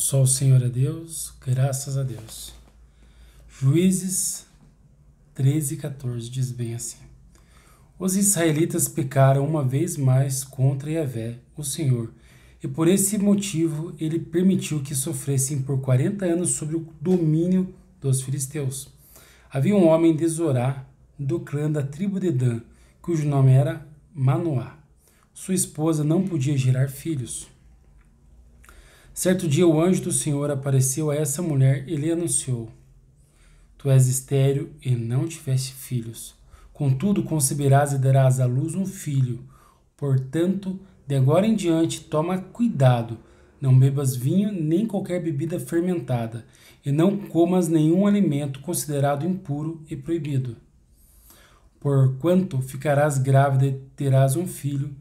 Só o Senhor é Deus, graças a Deus. Juízes 13:14 diz bem assim: Os israelitas pecaram uma vez mais contra Yahvé, o Senhor, e por esse motivo ele permitiu que sofressem por 40 anos sob o domínio dos filisteus. Havia um homem de Zorá, do clã da tribo de Dan, cujo nome era Manoá. Sua esposa não podia gerar filhos. Certo dia o anjo do Senhor apareceu a essa mulher e lhe anunciou: Tu és estéril e não tiveste filhos. Contudo, conceberás e darás à luz um filho. Portanto, de agora em diante, toma cuidado. Não bebas vinho nem qualquer bebida fermentada, e não comas nenhum alimento considerado impuro e proibido. Porquanto ficarás grávida e terás um filho,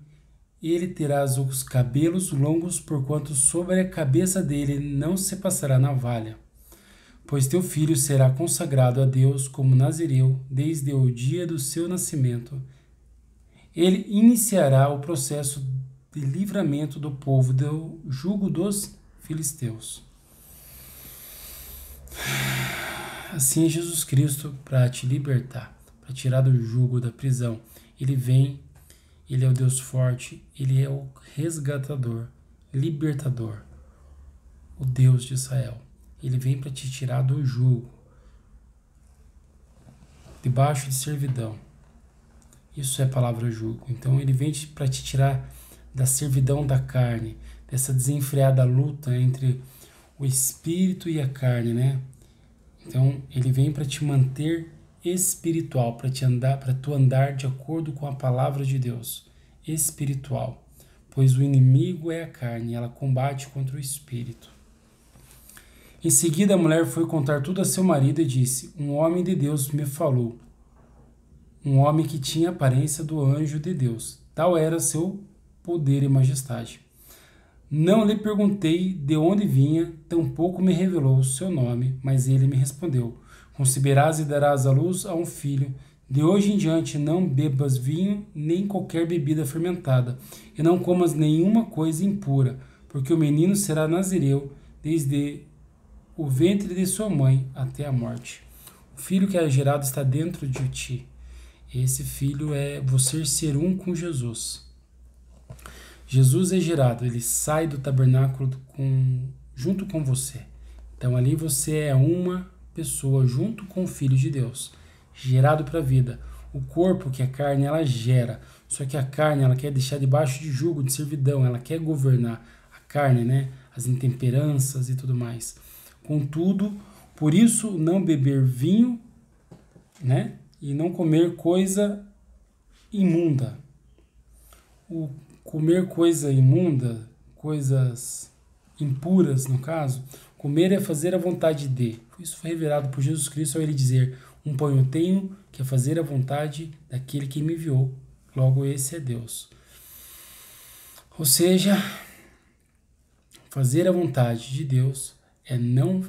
e ele terás os cabelos longos, porquanto sobre a cabeça dele não se passará navalha. Pois teu filho será consagrado a Deus como nazireu desde o dia do seu nascimento. Ele iniciará o processo de livramento do povo do jugo dos filisteus. Assim é Jesus Cristo para te libertar, para tirar do jugo da prisão. Ele vem, ele é o Deus forte, ele é o resgatador, libertador, o Deus de Israel. Ele vem para te tirar do jugo, debaixo de servidão. Isso é a palavra jugo. Então ele vem para te tirar da servidão da carne, dessa desenfreada luta entre o espírito e a carne, né? Então ele vem para te manter espiritual, para tu andar de acordo com a palavra de Deus, espiritual. Pois o inimigo é a carne, ela combate contra o espírito. Em seguida a mulher foi contar tudo a seu marido e disse: Um homem de Deus me falou. Um homem que tinha a aparência do anjo de Deus. Tal era seu poder e majestade. Não lhe perguntei de onde vinha, tampouco me revelou o seu nome, mas ele me respondeu: Conceberás e darás à luz a um filho. De hoje em diante não bebas vinho, nem qualquer bebida fermentada, e não comas nenhuma coisa impura, porque o menino será nazireu desde o ventre de sua mãe até a morte. O filho que é gerado está dentro de ti. Esse filho é você ser um com Jesus. Jesus é gerado, ele sai do tabernáculo junto com você. Então ali você é uma pessoa junto com o Filho de Deus, gerado para a vida. O corpo, que é a carne, ela gera. Só que a carne, ela quer deixar debaixo de jugo, de servidão, ela quer governar a carne, né? As intemperanças e tudo mais. Contudo, por isso não beber vinho, né? E não comer coisa imunda. O comer coisa imunda, coisas impuras no caso, comer é fazer a vontade de. Isso foi revelado por Jesus Cristo ao ele dizer: Um pão eu tenho, que é fazer a vontade daquele que me enviou. Logo esse é Deus. Ou seja, fazer a vontade de Deus é não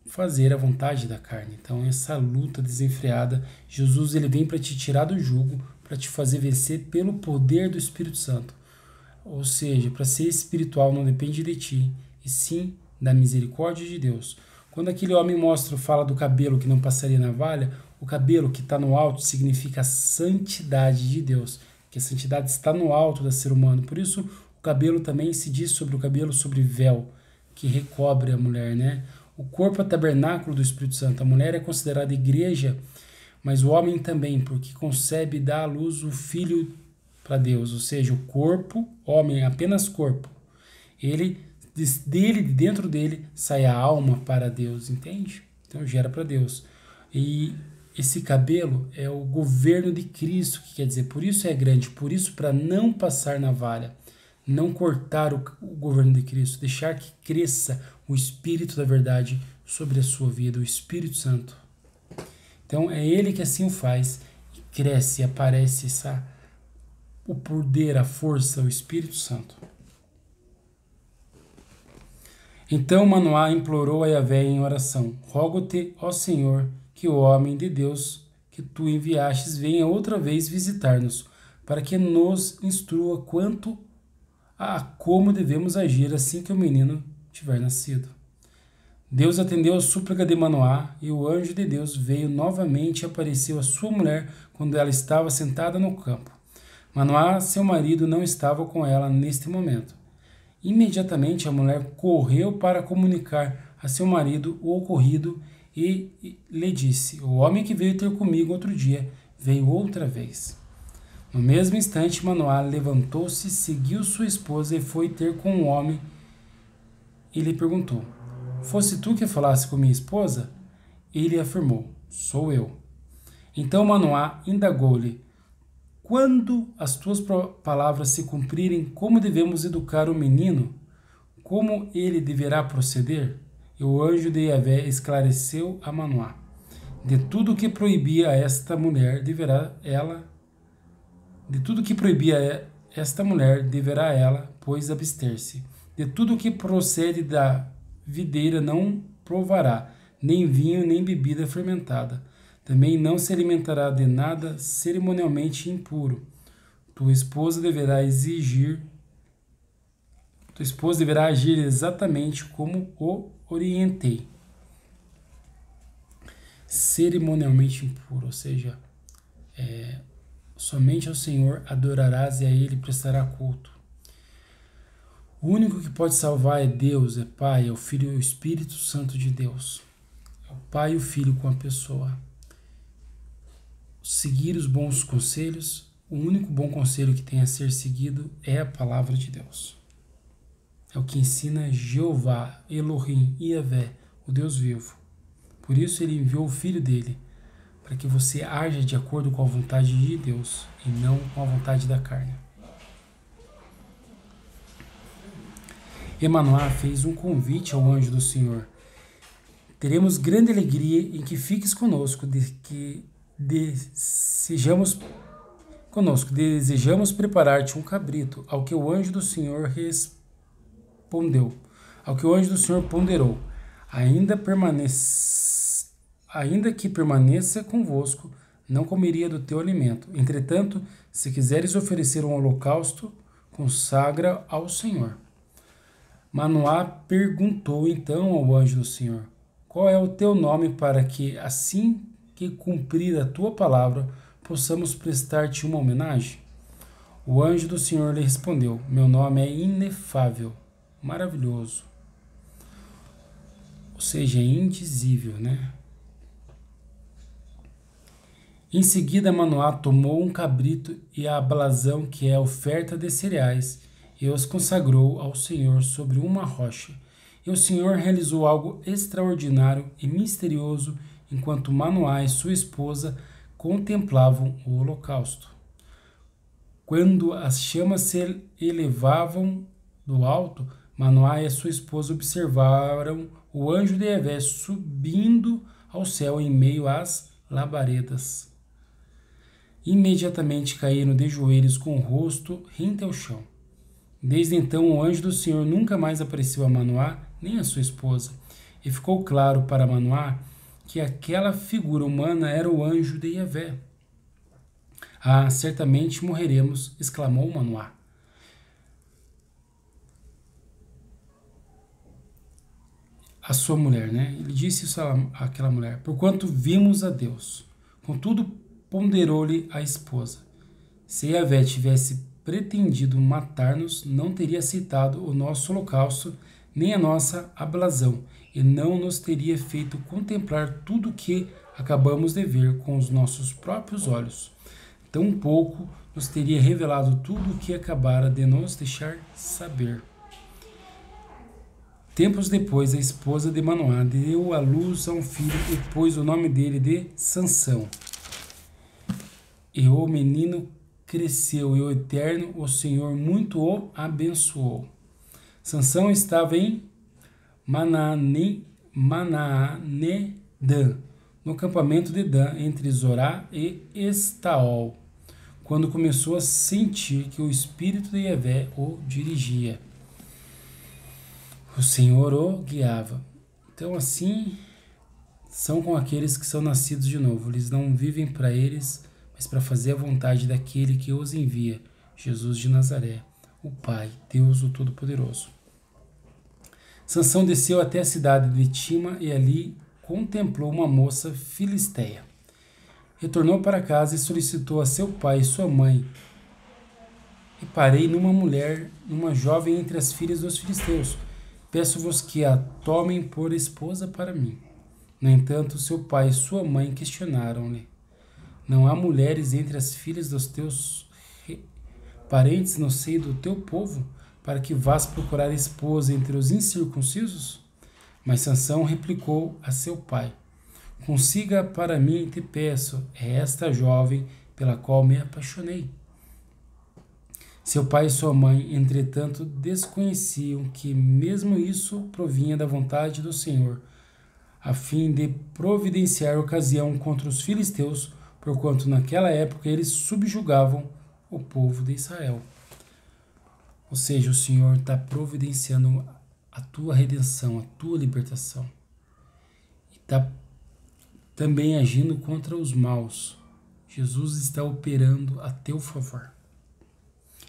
fazer a vontade da carne. Então essa luta desenfreada, Jesus ele vem para te tirar do jugo, para te fazer vencer pelo poder do Espírito Santo. Ou seja, para ser espiritual não depende de ti, e sim da misericórdia de Deus. Quando aquele homem fala do cabelo que não passaria navalha, o cabelo que está no alto significa a santidade de Deus, que a santidade está no alto do ser humano. Por isso o cabelo também se diz sobre o cabelo, sobre véu, que recobre a mulher, né? O corpo é o tabernáculo do Espírito Santo. A mulher é considerada igreja, mas o homem também, porque concebe e dá à luz o filho para Deus. Ou seja, o corpo, homem, apenas corpo. Ele, dentro dele, sai a alma para Deus, entende? Então gera para Deus. E esse cabelo é o governo de Cristo, que quer dizer, por isso é grande, por isso para não passar navalha. Não cortar o governo de Cristo, deixar que cresça o Espírito da verdade sobre a sua vida, o Espírito Santo. Então é Ele que assim o faz, e cresce, e aparece o poder, a força, o Espírito Santo. Então Manoá implorou a Yahvé em oração: Rogo-te, ó Senhor, que o homem de Deus que tu enviastes venha outra vez visitar-nos, para que nos instrua quanto a como devemos agir assim que o menino tiver nascido. Deus atendeu a súplica de Manoá, e o anjo de Deus veio novamente e apareceu à sua mulher quando ela estava sentada no campo. Manoá, seu marido, não estava com ela neste momento. Imediatamente a mulher correu para comunicar a seu marido o ocorrido e lhe disse: o homem que veio ter comigo outro dia veio outra vez. No mesmo instante, Manoá levantou-se, seguiu sua esposa e foi ter com o homem e lhe perguntou: fosse tu que falasse com minha esposa? Ele afirmou: sou eu. Então Manoá indagou-lhe: quando as tuas palavras se cumprirem, como devemos educar o menino? Como ele deverá proceder? E o anjo de Yahvé esclareceu a Manoá: de tudo que proibia esta mulher deverá ela, pois abster-se. De tudo que procede da videira não provará, nem vinho, nem bebida fermentada. Também não se alimentará de nada cerimonialmente impuro. Tua esposa deverá agir exatamente como o orientei. Cerimonialmente impuro, ou seja, somente ao Senhor adorarás e a Ele prestará culto. O único que pode salvar é Deus, é Pai, é o Filho e o Espírito Santo de Deus. É o Pai e o Filho com a pessoa. Seguir os bons conselhos, o único bom conselho que tem a ser seguido é a palavra de Deus. É o que ensina Jeová, Elohim, Yahvé, o Deus vivo. Por isso ele enviou o Filho dele, para que você haja de acordo com a vontade de Deus e não com a vontade da carne. Manoá fez um convite ao anjo do Senhor: teremos grande alegria em que fiques conosco, desejamos preparar-te um cabrito. Ao que o anjo do Senhor ponderou: ainda que permaneça convosco, não comeria do teu alimento. Entretanto, se quiseres oferecer um holocausto, consagra ao Senhor. Manoá perguntou então ao anjo do Senhor: qual é o teu nome, para que, assim que cumprir a tua palavra, possamos prestar-te uma homenagem? O anjo do Senhor lhe respondeu: meu nome é inefável, maravilhoso. Ou seja, é indizível, né? Em seguida, Manoá tomou um cabrito e a blasão, que é a oferta de cereais, e os consagrou ao Senhor sobre uma rocha. E o Senhor realizou algo extraordinário e misterioso enquanto Manoá e sua esposa contemplavam o holocausto. Quando as chamas se elevavam do alto, Manoá e sua esposa observaram o anjo de Yahvé subindo ao céu em meio às labaredas. Imediatamente caíram de joelhos com o rosto rente ao chão. Desde então o anjo do Senhor nunca mais apareceu a Manoá nem a sua esposa, e ficou claro para Manoá que aquela figura humana era o anjo de Yahvé. Ah, certamente morreremos, exclamou Manoá. A sua mulher, né? Ele disse isso àquela mulher: porquanto vimos a Deus. Contudo, ponderou-lhe a esposa: se Yahvé tivesse pretendido matar-nos, não teria aceitado o nosso holocausto, nem a nossa ablação, e não nos teria feito contemplar tudo o que acabamos de ver com os nossos próprios olhos. Tampouco nos teria revelado tudo o que acabara de nos deixar saber. Tempos depois, a esposa de Manoá deu à luz a um filho e pôs o nome dele de Sansão. E o menino cresceu, e o Eterno, o Senhor, muito o abençoou. Sansão estava em Manaanedã, no acampamento de Dan, entre Zorá e Estaol, quando começou a sentir que o Espírito de Yahvé o dirigia. O Senhor o guiava. Então, assim são com aqueles que são nascidos de novo. Eles não vivem para eles, mas para fazer a vontade daquele que os envia, Jesus de Nazaré, o Pai, Deus o Todo-Poderoso. Sansão desceu até a cidade de Tima e ali contemplou uma moça filisteia. Retornou para casa e solicitou a seu pai e sua mãe. Reparei numa mulher, numa jovem entre as filhas dos filisteus. Peço-vos que a tomem por esposa para mim. No entanto, seu pai e sua mãe questionaram-lhe: Não há mulheres entre as filhas dos teus parentes no seio do teu povo, para que vás procurar esposa entre os incircuncisos? Mas Sansão replicou a seu pai: Consiga para mim, te peço, é esta jovem pela qual me apaixonei. Seu pai e sua mãe, entretanto, desconheciam que mesmo isso provinha da vontade do Senhor, a fim de providenciar ocasião contra os filisteus, porquanto naquela época eles subjugavam o povo de Israel. Ou seja, o Senhor está providenciando a tua redenção, a tua libertação. E está também agindo contra os maus. Jesus está operando a teu favor.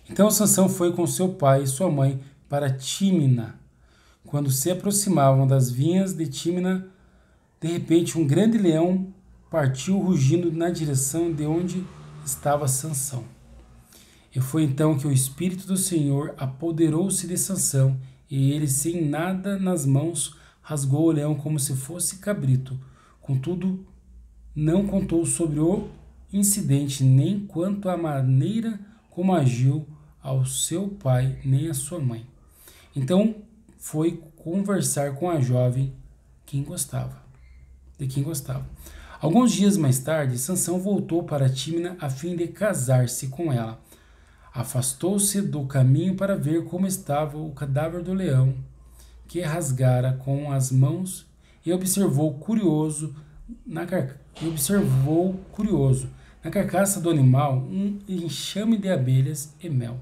Então Sansão foi com seu pai e sua mãe para Tímina. Quando se aproximavam das vinhas de Tímina, de repente um grande leão partiu rugindo na direção de onde estava Sansão. E foi então que o Espírito do Senhor apoderou-se de Sansão, e ele, sem nada nas mãos, rasgou o leão como se fosse cabrito. Contudo, não contou sobre o incidente, nem quanto à maneira como agiu ao seu pai, nem à sua mãe. Então foi conversar com a jovem de quem gostava. Alguns dias mais tarde, Sansão voltou para Tímina a fim de casar-se com ela. Afastou-se do caminho para ver como estava o cadáver do leão, que rasgara com as mãos, e observou curioso na carcaça do animal um enxame de abelhas e mel.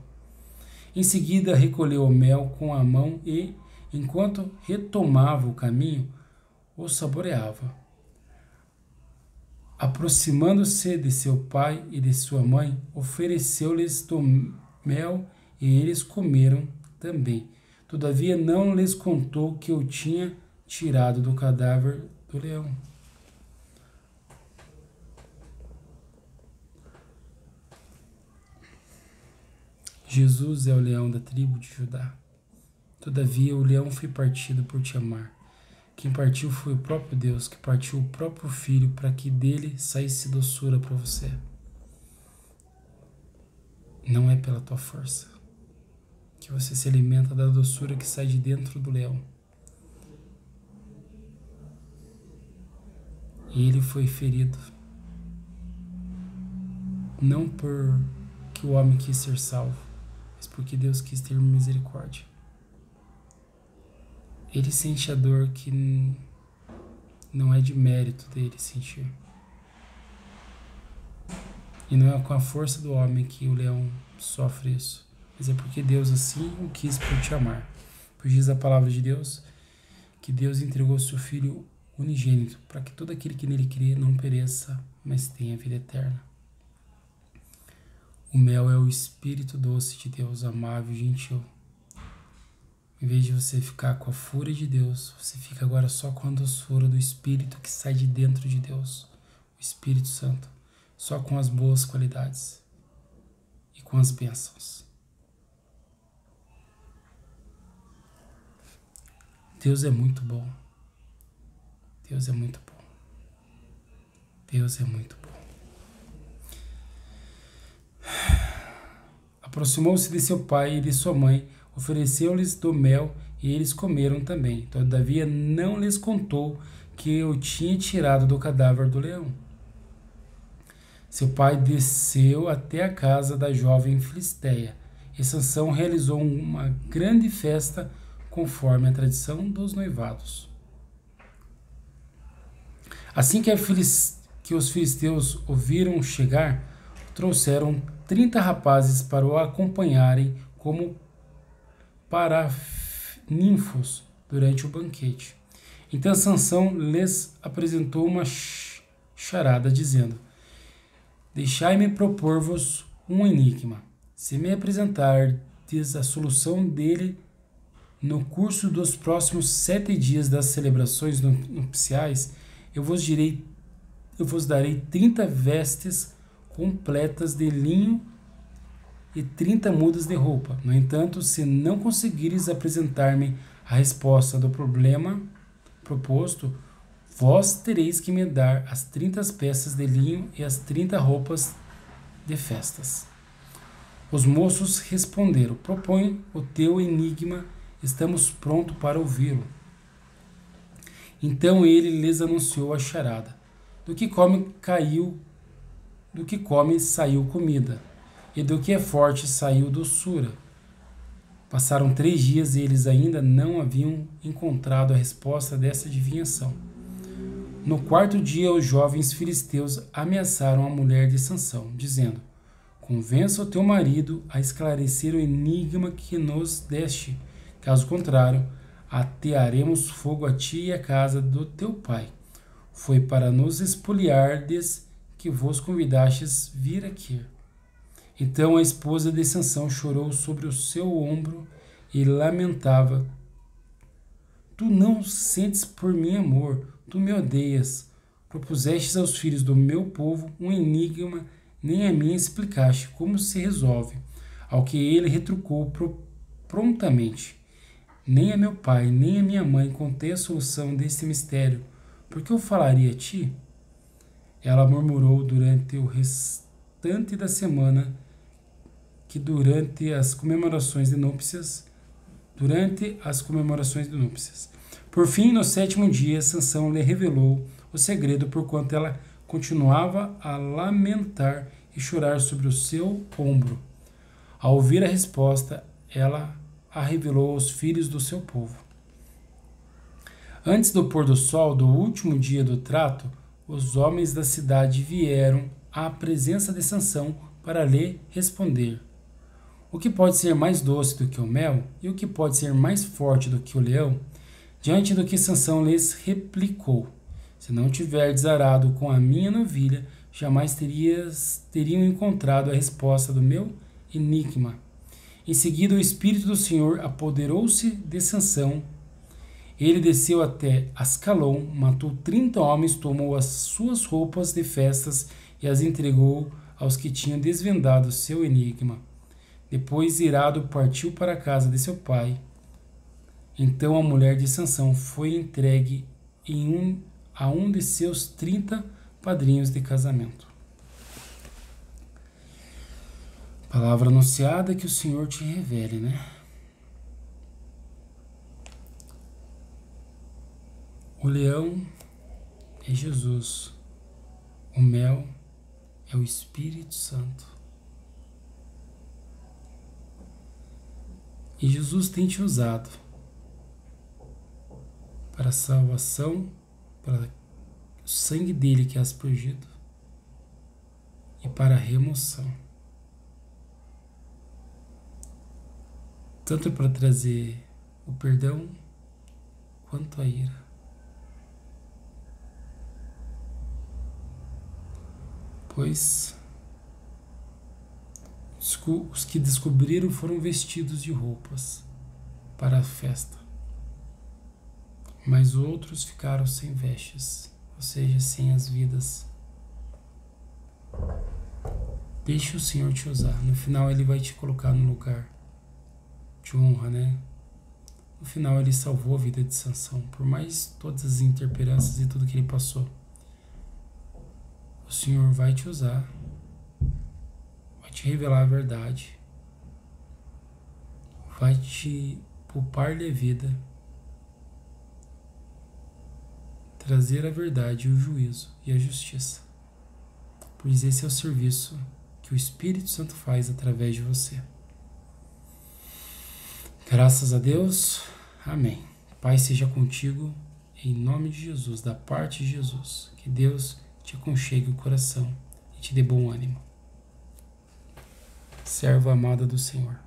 Em seguida recolheu o mel com a mão e, enquanto retomava o caminho, o saboreava. Aproximando-se de seu pai e de sua mãe, ofereceu-lhes do mel e eles comeram também. Todavia não lhes contou que o tinha tirado do cadáver do leão. Jesus é o leão da tribo de Judá. Todavia o leão foi partido por te amar. Quem partiu foi o próprio Deus, que partiu o próprio Filho para que dele saísse doçura para você. Não é pela tua força que você se alimenta da doçura que sai de dentro do leão. E ele foi ferido, não porque o homem quis ser salvo, mas porque Deus quis ter misericórdia. Ele sente a dor que não é de mérito dele sentir. E não é com a força do homem que o leão sofre isso, mas é porque Deus assim o quis por te amar. Pois diz a palavra de Deus que Deus entregou seu Filho unigênito para que todo aquele que nele crê não pereça, mas tenha vida eterna. O mel é o Espírito doce de Deus, amável e gentil. Em vez de você ficar com a fúria de Deus, você fica agora só com a doçura do Espírito que sai de dentro de Deus, o Espírito Santo, só com as boas qualidades e com as bênçãos. Deus é muito bom. Deus é muito bom. Deus é muito bom. Aproximou-se de seu pai e de sua mãe, ofereceu-lhes do mel e eles comeram também. Todavia não lhes contou que o tinha tirado do cadáver do leão. Seu pai desceu até a casa da jovem filisteia e Sansão realizou uma grande festa conforme a tradição dos noivados. Assim que os filisteus o viram chegar, trouxeram 30 rapazes para o acompanharem como paraninfos durante o banquete. Então Sansão lhes apresentou uma charada, dizendo: Deixai-me propor-vos um enigma. Se me apresentardes a solução dele, no curso dos próximos 7 dias das celebrações nupciais, eu vos darei 30 vestes completas de linho e 30 mudas de roupa. No entanto, se não conseguires apresentar-me a resposta do problema proposto, vós tereis que me dar as 30 peças de linho e as 30 roupas de festas. Os moços responderam: propõe o teu enigma, estamos prontos para ouvi-lo. Então ele lhes anunciou a charada: do que come saiu comida, e do que é forte saiu doçura. Passaram 3 dias e eles ainda não haviam encontrado a resposta dessa adivinhação. No 4º dia, os jovens filisteus ameaçaram a mulher de Sansão, dizendo: convença o teu marido a esclarecer o enigma que nos deste. Caso contrário, atearemos fogo a ti e à casa do teu pai. Foi para nos expoliardes que vos convidastes vir aqui. Então a esposa de Sansão chorou sobre o seu ombro e lamentava: tu não sentes por mim amor, tu me odeias. Propusestes aos filhos do meu povo um enigma, nem a mim explicaste como se resolve. Ao que ele retrucou prontamente: nem a meu pai, nem a minha mãe contei a solução deste mistério, porque eu falaria a ti? Ela murmurou durante o restante da semana que durante as comemorações de núpcias. Por fim, no 7º dia, Sansão lhe revelou o segredo, porquanto ela continuava a lamentar e chorar sobre o seu ombro. Ao ouvir a resposta, ela a revelou aos filhos do seu povo. Antes do pôr do sol do último dia do trato, os homens da cidade vieram à presença de Sansão para lhe responder: o que pode ser mais doce do que o mel, e o que pode ser mais forte do que o leão? Diante do que Sansão lhes replicou: se não tiverdes arado com a minha novilha, jamais teriam encontrado a resposta do meu enigma. Em seguida, o Espírito do Senhor apoderou-se de Sansão. Ele desceu até Ascalon, matou 30 homens, tomou as suas roupas de festas e as entregou aos que tinham desvendado seu enigma. Depois, irado, partiu para a casa de seu pai. Então a mulher de Sansão foi entregue a um de seus 30 padrinhos de casamento. Palavra anunciada, que o Senhor te revele, né? O leão é Jesus. O mel é o Espírito Santo. E Jesus tem te usado para a salvação, para o sangue dele que é aspergido e para a remoção. Tanto para trazer o perdão quanto a ira. Pois os que descobriram foram vestidos de roupas para a festa, mas outros ficaram sem vestes, ou seja, sem as vidas. Deixe o Senhor te usar. No final ele vai te colocar no lugar de honra, né? No final ele salvou a vida de Sansão, por mais todas as interferências e tudo que ele passou. O Senhor vai te usar, vai te revelar a verdade, vai te poupar-lhe a vida, trazer a verdade, o juízo e a justiça. Pois esse é o serviço que o Espírito Santo faz através de você. Graças a Deus. Amém. Pai seja contigo, em nome de Jesus, da parte de Jesus. Que Deus te aconchegue o coração e te dê bom ânimo. Serva amada do Senhor.